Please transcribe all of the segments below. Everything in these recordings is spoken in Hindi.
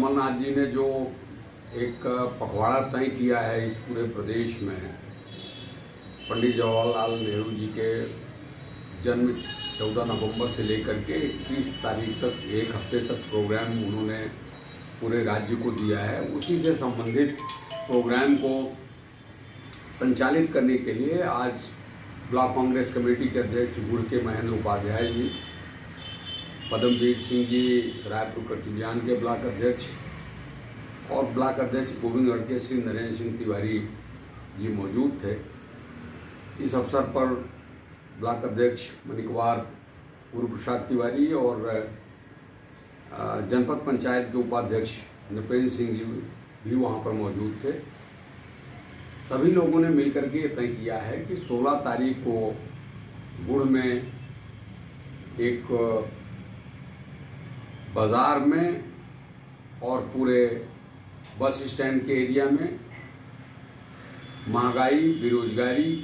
कमलनाथ जी ने जो एक पखवाड़ा तय किया है इस पूरे प्रदेश में, पंडित जवाहरलाल नेहरू जी के जन्म 14 नवंबर से लेकर के 31 तारीख तक एक हफ्ते तक प्रोग्राम उन्होंने पूरे राज्य को दिया है। उसी से संबंधित प्रोग्राम को संचालित करने के लिए आज ब्लॉक कांग्रेस कमेटी के अध्यक्ष गुड़ के महेंद्र उपाध्याय जी, पद्मवीर सिंह जी रायपुर करचुलियान के ब्लॉक अध्यक्ष और ब्लॉक अध्यक्ष गोविंदगढ़ के श्री नरेंद्र सिंह तिवारी जी मौजूद थे। इस अवसर पर ब्लॉक अध्यक्ष मणिकुमार गुरु प्रसाद तिवारी और जनपद पंचायत के उपाध्यक्ष नृपेंद्र सिंह जी भी वहाँ पर मौजूद थे। सभी लोगों ने मिलकर के तय किया है कि 16 तारीख को गुड़ में एक बाज़ार में और पूरे बस स्टैंड के एरिया में महंगाई, बेरोजगारी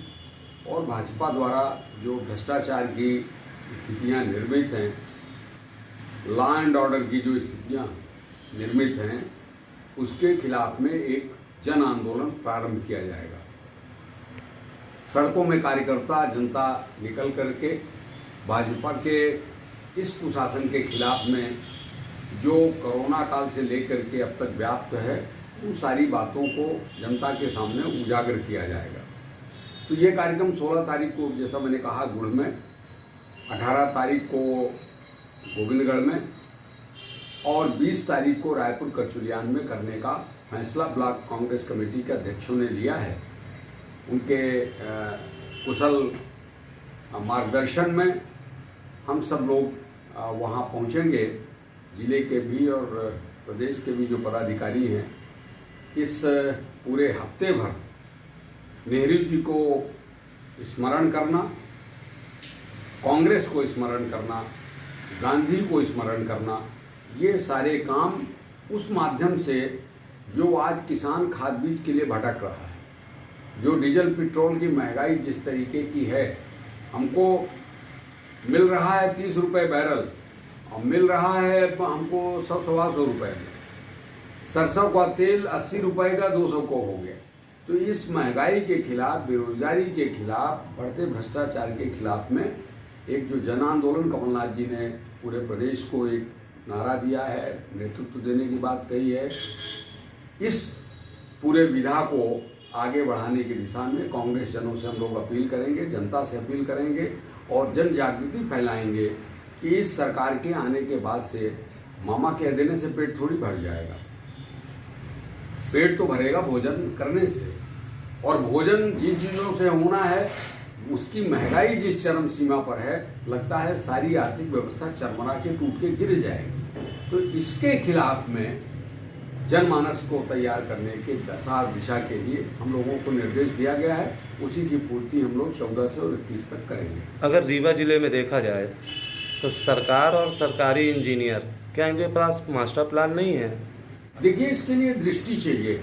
और भाजपा द्वारा जो भ्रष्टाचार की स्थितियां निर्मित हैं, लॉ एंड ऑर्डर की जो स्थितियां निर्मित हैं, उसके खिलाफ में एक जन आंदोलन प्रारंभ किया जाएगा। सड़कों में कार्यकर्ता जनता निकल करके भाजपा के इस कुशासन के खिलाफ में जो कोरोना काल से लेकर के अब तक व्याप्त है, उन सारी बातों को जनता के सामने उजागर किया जाएगा। तो ये कार्यक्रम 16 तारीख को, जैसा मैंने कहा, गुड़ में, 18 तारीख को गोविंदगढ़ में और 20 तारीख को रायपुर करचुलियान में करने का फैसला ब्लॉक कांग्रेस कमेटी के अध्यक्षों ने लिया है। उनके कुशल मार्गदर्शन में हम सब लोग वहाँ पहुँचेंगे। जिले के भी और प्रदेश के भी जो पदाधिकारी हैं, इस पूरे हफ्ते भर नेहरू जी को स्मरण करना, कांग्रेस को स्मरण करना, गांधी को स्मरण करना, ये सारे काम उस माध्यम से जो आज किसान खाद बीज के लिए भटक रहा है, जो डीजल पेट्रोल की महंगाई जिस तरीके की है, हमको मिल रहा है 30 रुपये बैरल और मिल रहा है हमको 100-125 रुपये में। सरसों का तेल 80 रुपये का 200 को हो गया। तो इस महंगाई के खिलाफ, बेरोजगारी के खिलाफ, बढ़ते भ्रष्टाचार के खिलाफ में एक जो जन आंदोलन कमलनाथ जी ने पूरे प्रदेश को एक नारा दिया है, नेतृत्व देने की बात कही है, इस पूरे विधा को आगे बढ़ाने की दिशा में कांग्रेस जनों से हम लोग अपील करेंगे, जनता से अपील करेंगे और जन जागृति फैलाएंगे कि इस सरकार के आने के बाद से मामा कह देने से पेट थोड़ी भर जाएगा। पेट तो भरेगा भोजन करने से, और भोजन जिन चीज़ों से होना है, उसकी महंगाई जिस चरम सीमा पर है, लगता है सारी आर्थिक व्यवस्था चरमरा के टूट के गिर जाएगी। तो इसके खिलाफ में जनमानस को तैयार करने के दिशा के लिए हम लोगों को निर्देश दिया गया है। उसी की पूर्ति हम लोग 14 से और 31 तक करेंगे। अगर रीवा जिले में देखा जाए तो सरकार और सरकारी इंजीनियर, क्या इनके पास मास्टर प्लान नहीं है? देखिए, इसके लिए दृष्टि चाहिए।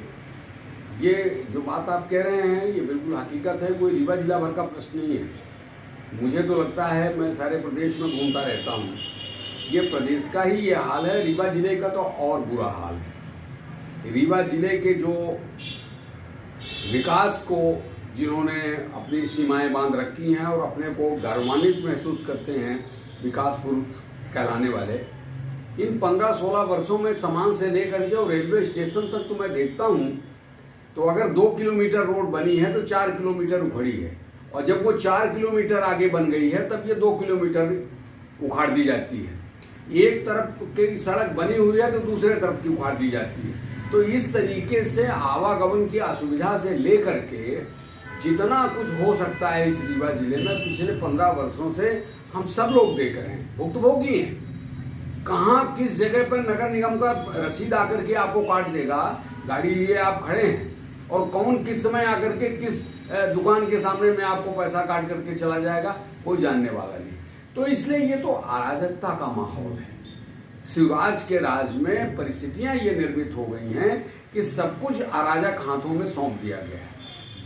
ये जो बात आप कह रहे हैं, ये बिल्कुल हकीकत है, कोई रीवा जिला भर का प्रश्न नहीं है। मुझे तो लगता है, मैं सारे प्रदेश में घूमता रहता हूँ, ये प्रदेश का ही ये हाल है। रीवा जिले का तो और बुरा हाल है। रीवा जिले के जो विकास को जिन्होंने अपनी सीमाएं बांध रखी हैं और अपने को गौरवान्वित महसूस करते हैं, विकास पुरुष कहलाने वाले, इन 15-16 वर्षों में सामान से लेकर के रेलवे स्टेशन तक तो मैं देखता हूँ, तो अगर 2 किलोमीटर रोड बनी है तो 4 किलोमीटर उखड़ी है, और जब वो 4 किलोमीटर आगे बन गई है तब ये 2 किलोमीटर उखाड़ दी जाती है। एक तरफ की सड़क बनी हुई है तो दूसरे तरफ की उखाड़ दी जाती है। तो इस तरीके से आवागमन की असुविधा से लेकर के जितना कुछ हो सकता है इस रीवा जिले में, पिछले 15 वर्षों से हम सब लोग देख रहे हैं, भुक्तभोगी हैं। कहाँ किस जगह पर नगर निगम का रसीद आकर के आपको काट देगा, गाड़ी लिए आप खड़े हैं, और कौन किस समय आकर के किस दुकान के सामने में आपको पैसा काट करके चला जाएगा, कोई जानने वाला नहीं। तो इसलिए ये तो अराजकता का माहौल है। शिवराज के राज में परिस्थितियां ये निर्मित हो गई हैं कि सब कुछ अराजक हाथों में सौंप दिया गया है।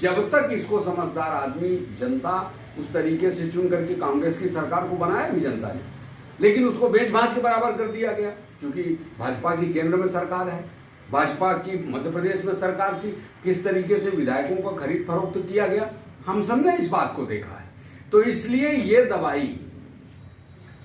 जब तक इसको समझदार आदमी, जनता उस तरीके से चुन करके कांग्रेस की सरकार को बनाया भी जनता ने, लेकिन उसको बेच भांज के बराबर कर दिया गया, क्योंकि भाजपा की केंद्र में सरकार है, भाजपा की मध्य प्रदेश में सरकार थी। किस तरीके से विधायकों का खरीद फरोख्त किया गया, हम सब ने इस बात को देखा है। तो इसलिए ये दवाई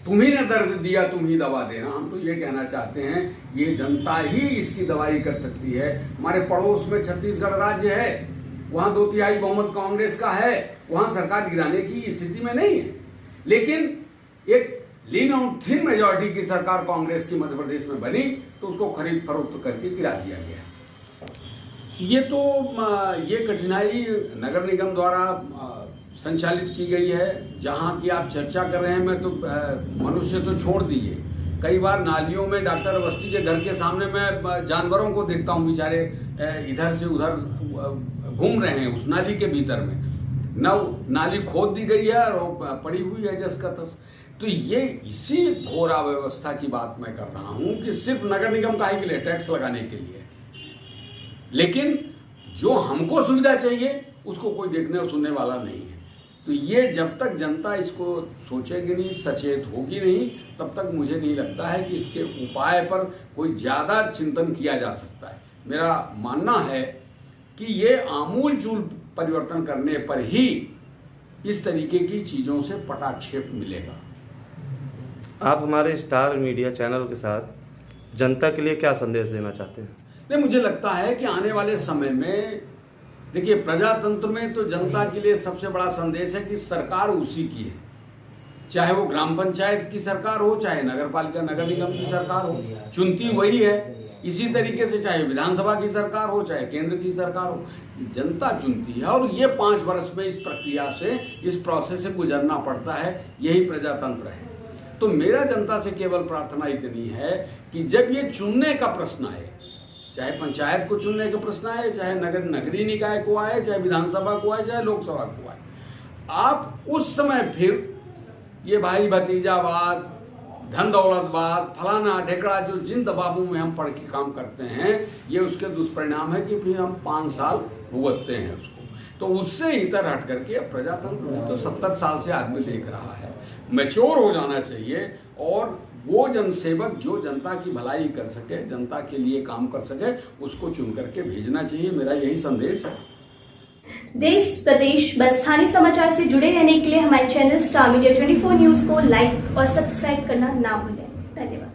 तुम्ही ने दर्द दिया, तुम ही दवा देना, हम तो ये कहना चाहते हैं ये जनता ही इसकी दवाई कर सकती है। हमारे पड़ोस में छत्तीसगढ़ राज्य है, वहां 2/3 बहुमत कांग्रेस का है, वहां सरकार गिराने की स्थिति में नहीं है, लेकिन एक लीन और थिन मेजॉरिटी की सरकार कांग्रेस की मध्य प्रदेश में बनी, तो उसको खरीद फरोख्त करके गिरा दिया गया। ये कठिनाई नगर निगम द्वारा संचालित की गई है। जहां की आप चर्चा कर रहे हैं, मैं तो मनुष्य तो छोड़ दीजिए, कई बार नालियों में डॉक्टर अवस्थी के घर के सामने मैं जानवरों को देखता हूं, बेचारे इधर से उधर घूम रहे हैं उस नाली के भीतर में। नाली खोद दी गई है और पड़ी हुई है जस का तस। तो ये इसी घोर अव्यवस्था की बात मैं कर रहा हूं कि सिर्फ नगर निगम काहे के लिए, टैक्स लगाने के लिए, लेकिन जो हमको सुविधा चाहिए उसको कोई देखने और सुनने वाला नहीं है। तो ये जब तक जनता इसको सोचेगी नहीं, सचेत होगी नहीं, तब तक मुझे नहीं लगता है कि इसके उपाय पर कोई ज़्यादा चिंतन किया जा सकता है। मेरा मानना है कि ये आमूलचूल परिवर्तन करने पर ही इस तरीके की चीज़ों से पटाक्षेप मिलेगा। आप हमारे स्टार मीडिया चैनल के साथ जनता के लिए क्या संदेश देना चाहते हैं? नहीं, मुझे लगता है कि आने वाले समय में देखिए, प्रजातंत्र में तो जनता के लिए सबसे बड़ा संदेश है कि सरकार उसी की है, चाहे वो ग्राम पंचायत की सरकार हो, चाहे नगर पालिका नगर निगम की सरकार हो, चुनती वही है। इसी तरीके से चाहे विधानसभा की सरकार हो, चाहे केंद्र की सरकार हो, जनता चुनती है। और ये 5 वर्ष में इस प्रक्रिया से, इस प्रोसेस से गुजरना पड़ता है, यही प्रजातंत्र है। तो मेरा जनता से केवल प्रार्थना इतनी है कि जब ये चुनने का प्रश्न आए, चाहे पंचायत को चुनने का प्रश्न आए, चाहे नगरीय निकाय को आए, चाहे विधानसभा को आए, चाहे लोकसभा को आए, आप उस समय फिर ये भाई भतीजावाद, धन दौलतवाद, फलाना ढेकड़ा, जो जिन दबावों में हम पढ़ के काम करते हैं, ये उसके दुष्परिणाम है कि फिर हम 5 साल भुगतते हैं उसको। तो उससे इतर हट करके प्रजातंत्र में तो 70 साल से आदमी देख रहा है, मैच्योर हो जाना चाहिए और वो जनसेवक जो जनता की भलाई कर सके, जनता के लिए काम कर सके, उसको चुन करके भेजना चाहिए। मेरा यही संदेश है। देश प्रदेश व स्थानीय समाचार से जुड़े रहने के लिए हमारे चैनल स्टार मीडिया 24 न्यूज को लाइक और सब्सक्राइब करना ना भूलें। धन्यवाद।